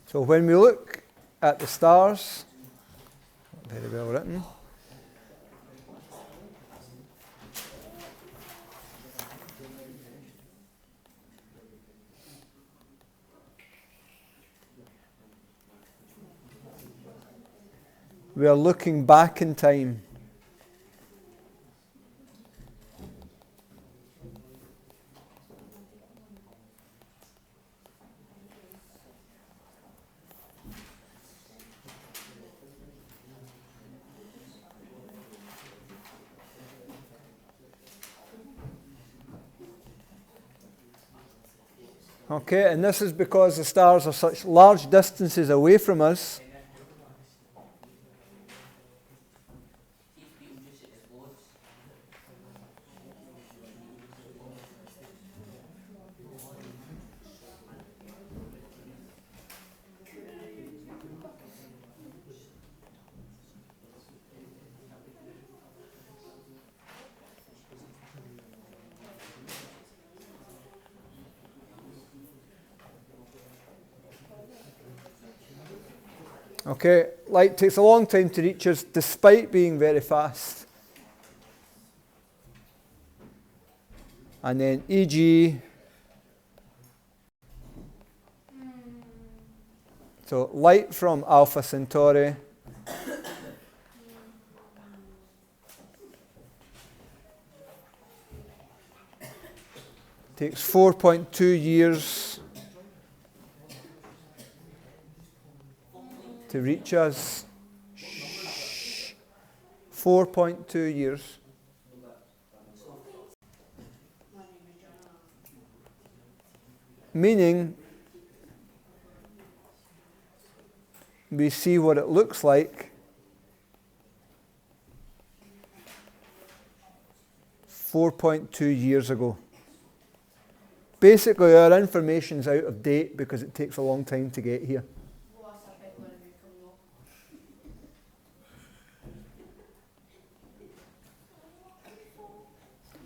So when we look at the stars, very well written, we are looking back in time. Okay, and this is because the stars are such large distances away from us. Okay, light takes a long time to reach us despite being very fast. And then e.g. So light from Alpha Centauri takes 4.2 years to reach us. 4.2 years. Meaning we see what it looks like 4.2 years ago. Basically, our information's out of date because it takes a long time to get here.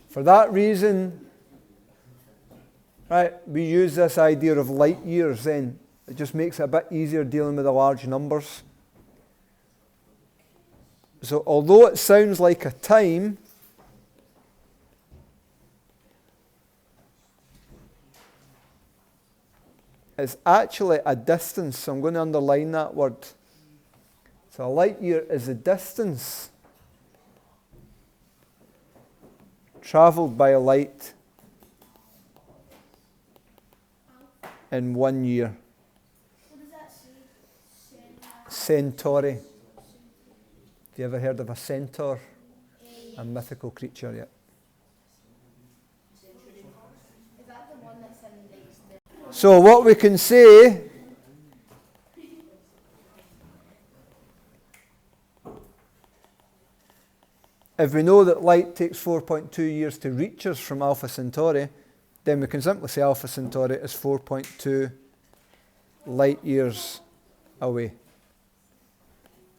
For that reason, right, we use this idea of light years then. It just makes it a bit easier dealing with the large numbers. So although it sounds like a time, it's actually a distance. So I'm going to underline that word. So a light year is a distance travelled by a light in 1 year. What does that say? Centauri. Have you ever heard of a centaur? A mythical creature yet? Is that the one that's in the... So what we can say if we know that light takes 4.2 years to reach us from Alpha Centauri, then we can simply say Alpha Centauri is 4.2 light years away.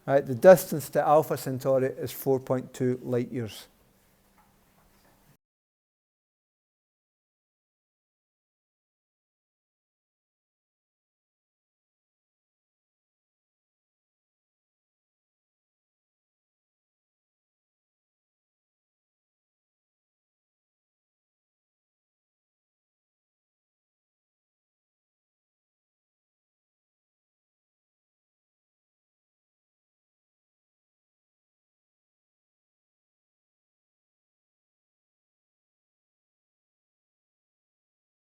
Right, the distance to Alpha Centauri is 4.2 light years.